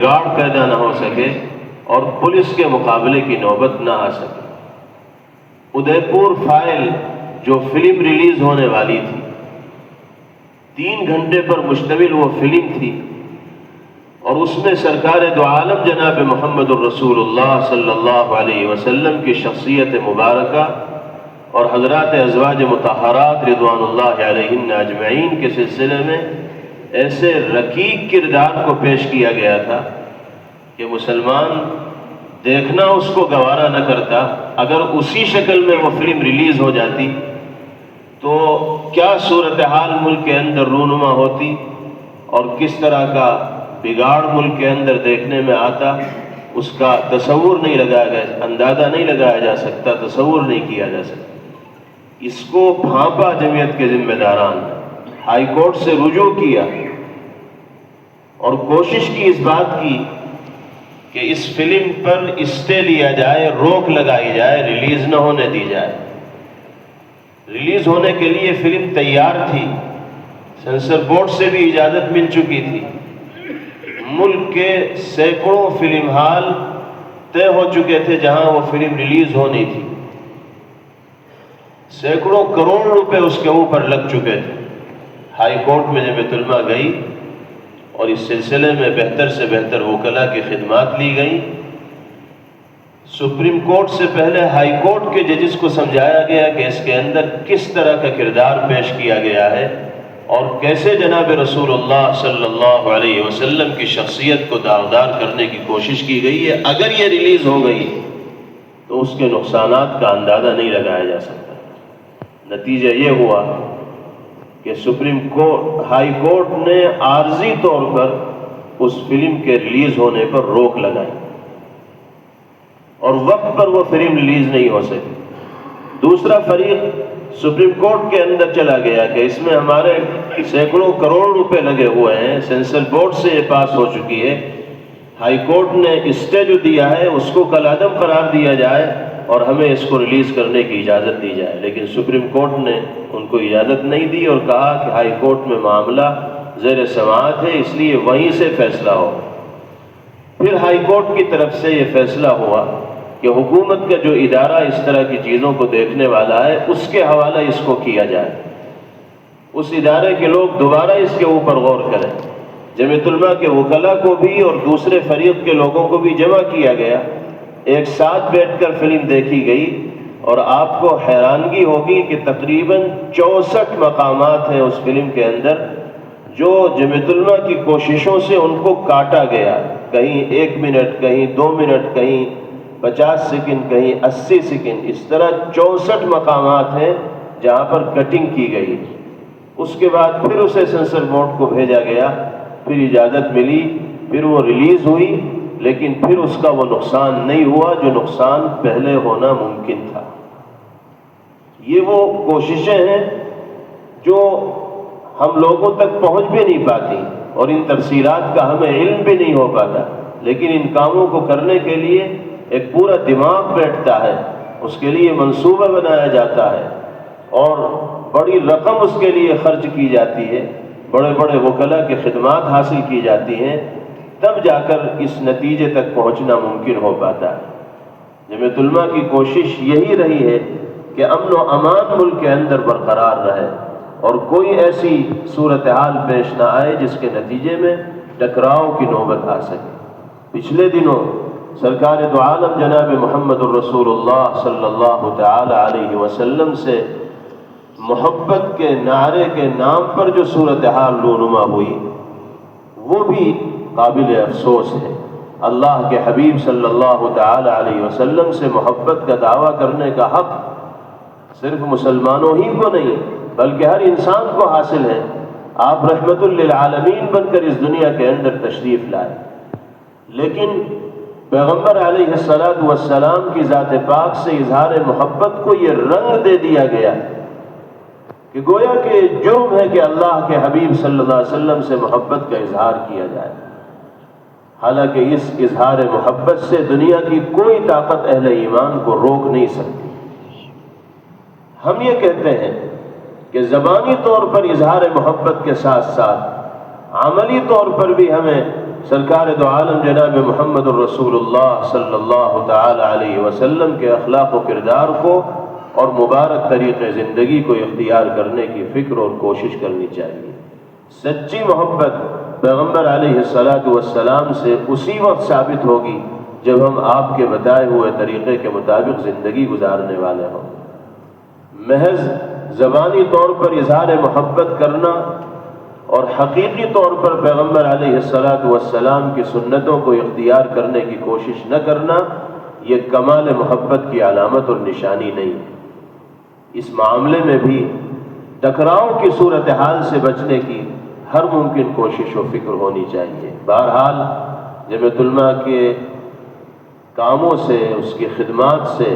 بگاڑ پیدا نہ ہو سکے اور پولیس کے مقابلے کی نوبت نہ آ سکے۔ ادے پور فائل جو فلم ریلیز ہونے والی تھی، 3 گھنٹے پر مشتمل وہ فلم تھی، اور اس میں سرکار دو عالم جناب محمد الرسول اللہ صلی اللہ علیہ وسلم کی شخصیت مبارکہ اور حضرات ازواج مطہرات رضوان اللہ علیہن اجمعین کے سلسلے میں ایسے رقیق کردار کو پیش کیا گیا تھا کہ مسلمان دیکھنا اس کو گوارا نہ کرتا۔ اگر اسی شکل میں وہ فلم ریلیز ہو جاتی تو کیا صورتحال ملک کے اندر رونما ہوتی اور کس طرح کا بگاڑ ملک کے اندر دیکھنے میں آتا، اس کا تصور نہیں اندازہ نہیں لگایا جا سکتا، تصور نہیں کیا جا سکتا۔ اس کو بھانپا جمعیت کے ذمہ داران، ہائی کورٹ سے رجوع کیا اور کوشش کی، اس بات کی کہ اس فلم پر اسٹے لیا جائے، روک لگائی جائے، ریلیز نہ ہونے دی جائے۔ ریلیز ہونے کے لیے فلم تیار تھی، سینسر بورڈ سے بھی اجازت مل چکی تھی، ملک کے سینکڑوں فلم ہال طے ہو چکے تھے جہاں وہ فلم ریلیز ہونی تھی، سینکڑوں کروڑ روپے اس کے اوپر لگ چکے تھے۔ ہائی کورٹ میں جمعیت علماء گئی اور اس سلسلے میں بہتر سے بہتر وکلاء کی خدمات لی گئیں۔ سپریم کورٹ سے پہلے ہائی کورٹ کے ججز کو سمجھایا گیا کہ اس کے اندر کس طرح کا کردار پیش کیا گیا ہے اور کیسے جناب رسول اللہ صلی اللہ علیہ وسلم کی شخصیت کو داغدار کرنے کی کوشش کی گئی ہے۔ اگر یہ ریلیز ہو گئی تو اس کے نقصانات کا اندازہ نہیں لگایا جا سکتا۔ نتیجہ یہ ہوا کہ ہائی کورٹ نے عارضی طور پر اس فلم کے ریلیز ہونے پر روک لگائی اور وقت پر وہ فلم ریلیز نہیں ہو سکی۔ دوسرا فریق سپریم کورٹ کے اندر چلا گیا کہ اس میں ہمارے سینکڑوں کروڑ روپے لگے ہوئے ہیں، سینسر بورڈ سے یہ پاس ہو چکی ہے، ہائی کورٹ نے اسٹے جو دیا ہے اس کو کالعدم قرار دیا جائے اور ہمیں اس کو ریلیز کرنے کی اجازت دی جائے۔ لیکن سپریم کورٹ نے ان کو اجازت نہیں دی اور کہا کہ ہائی کورٹ میں معاملہ زیر سماعت ہے، اس لیے وہیں سے فیصلہ ہو۔ پھر ہائی کورٹ کی طرف سے یہ فیصلہ ہوا کہ حکومت کا جو ادارہ اس طرح کی چیزوں کو دیکھنے والا ہے اس کے حوالہ اس کو کیا جائے، اس ادارے کے لوگ دوبارہ اس کے اوپر غور کریں۔ جمعیت علماء کے وکلاء کو بھی اور دوسرے فریق کے لوگوں کو بھی جمع کیا گیا، ایک ساتھ بیٹھ کر فلم دیکھی گئی اور آپ کو حیرانگی ہوگی کہ تقریباً 64 مقامات ہیں اس فلم کے اندر جو جمعیت علماء کی کوششوں سے ان کو کاٹا گیا، کہیں 1 منٹ، کہیں 2 منٹ، کہیں 50 سیکنڈ، کہیں 80 سیکنڈ، اس طرح 64 مقامات ہیں جہاں پر کٹنگ کی گئی۔ اس کے بعد پھر اسے سینسر بورڈ کو بھیجا گیا، پھر اجازت ملی، پھر وہ ریلیز ہوئی، لیکن پھر اس کا وہ نقصان نہیں ہوا جو نقصان پہلے ہونا ممکن تھا۔ یہ وہ کوششیں ہیں جو ہم لوگوں تک پہنچ بھی نہیں پاتی اور ان تفصیلات کا ہمیں علم بھی نہیں ہو پاتا، لیکن ان کاموں کو کرنے کے لیے ایک پورا دماغ بیٹھتا ہے، اس کے لیے منصوبہ بنایا جاتا ہے اور بڑی رقم اس کے لیے خرچ کی جاتی ہے، بڑے بڑے وکلاء کی خدمات حاصل کی جاتی ہیں، تب جا کر اس نتیجے تک پہنچنا ممکن ہو پاتا ہے۔ جمعیت علماء کی کوشش یہی رہی ہے کہ امن و امان ملک کے اندر برقرار رہے اور کوئی ایسی صورتحال پیش نہ آئے جس کے نتیجے میں ٹکراؤ کی نوبت آ سکے۔ پچھلے دنوں سرکار دو عالم جناب محمد الرسول اللہ صلی اللہ تعالی علیہ وسلم سے محبت کے نعرے کے نام پر جو صورتحال رونما ہوئی وہ بھی قابل افسوس ہے۔ اللہ کے حبیب صلی اللہ تعالی علیہ وسلم سے محبت کا دعویٰ کرنے کا حق صرف مسلمانوں ہی کو نہیں بلکہ ہر انسان کو حاصل ہے۔ آپ رحمت للعالمین بن کر اس دنیا کے اندر تشریف لائے، لیکن پیغمبر علیہ السلام کی ذات پاک سے اظہار محبت کو یہ رنگ دے دیا گیا کہ گویا کہ جرم ہے کہ اللہ کے حبیب صلی اللہ علیہ وسلم سے محبت کا اظہار کیا جائے، حالانکہ اس اظہار محبت سے دنیا کی کوئی طاقت اہل ایمان کو روک نہیں سکتی۔ ہم یہ کہتے ہیں کہ زبانی طور پر اظہار محبت کے ساتھ ساتھ عملی طور پر بھی ہمیں سرکار دو عالم جناب محمد الرسول اللہ صلی اللہ تعالی علیہ وسلم کے اخلاق و کردار کو اور مبارک طریقے زندگی کو اختیار کرنے کی فکر اور کوشش کرنی چاہیے۔ سچی محبت پیغمبر علیہ السلام سے اسی وقت ثابت ہوگی جب ہم آپ کے بتائے ہوئے طریقے کے مطابق زندگی گزارنے والے ہوں۔ محض زبانی طور پر اظہار محبت کرنا اور حقیقی طور پر پیغمبر علیہ السلام کی سنتوں کو اختیار کرنے کی کوشش نہ کرنا، یہ کمال محبت کی علامت اور نشانی نہیں ہے۔ اس معاملے میں بھی ٹکراؤ کی صورتحال سے بچنے کی ہر ممکن کوشش و فکر ہونی چاہیے۔ بہرحال جمعیت علماء کے کاموں سے، اس کی خدمات سے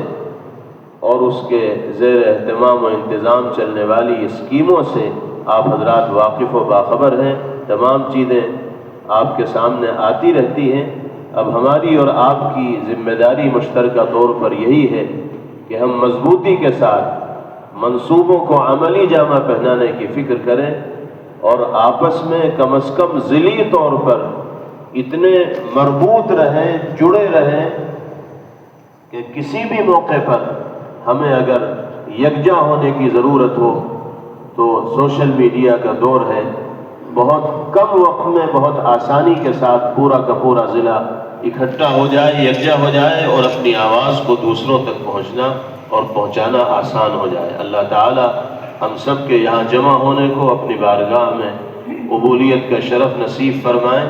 اور اس کے زیر اہتمام و انتظام چلنے والی اسکیموں سے آپ حضرات واقف و باخبر ہیں۔ تمام چیزیں آپ کے سامنے آتی رہتی ہیں۔ اب ہماری اور آپ کی ذمہ داری مشترکہ طور پر یہی ہے کہ ہم مضبوطی کے ساتھ منصوبوں کو عملی جامہ پہنانے کی فکر کریں اور آپس میں کم از کم ذیلی طور پر اتنے مربوط رہیں، جڑے رہیں کہ کسی بھی موقع پر ہمیں اگر یکجا ہونے کی ضرورت ہو تو سوشل میڈیا کا دور ہے، بہت کم وقت میں بہت آسانی کے ساتھ پورا کا پورا ضلع اکٹھا ہو جائے، یکجا ہو جائے اور اپنی آواز کو دوسروں تک پہنچنا اور پہنچانا آسان ہو جائے۔ اللہ تعالی ہم سب کے یہاں جمع ہونے کو اپنی بارگاہ میں قبولیت کا شرف نصیب فرمائیں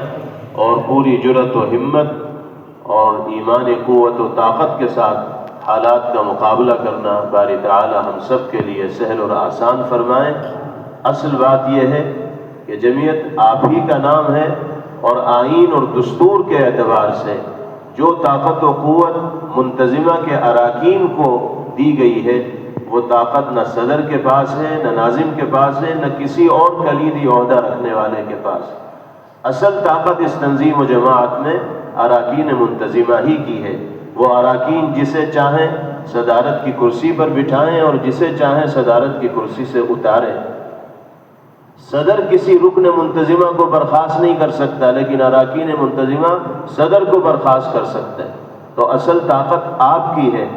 اور پوری جرأت و ہمت اور ایمانی قوت و طاقت کے ساتھ حالات کا مقابلہ کرنا باری تعالی ہم سب کے لیے سہل اور آسان فرمائیں۔ اصل بات یہ ہے کہ جمعیت آپ ہی کا نام ہے اور آئین اور دستور کے اعتبار سے جو طاقت و قوت منتظمہ کے اراکین کو دی گئی ہے وہ طاقت نہ صدر کے پاس ہے، نہ ناظم کے پاس ہے، نہ کسی اور کلیدی عہدہ رکھنے والے کے پاس ہے۔ اصل طاقت اس تنظیم و جماعت میں اراکین منتظمہ ہی کی ہے۔ وہ اراکین جسے چاہیں صدارت کی کرسی پر بٹھائیں اور جسے چاہیں صدارت کی کرسی سے اتاریں۔ صدر کسی رکن منتظمہ کو برخاست نہیں کر سکتا، لیکن اراکین منتظمہ صدر کو برخاست کر سکتا ہے۔ تو اصل طاقت آپ کی ہے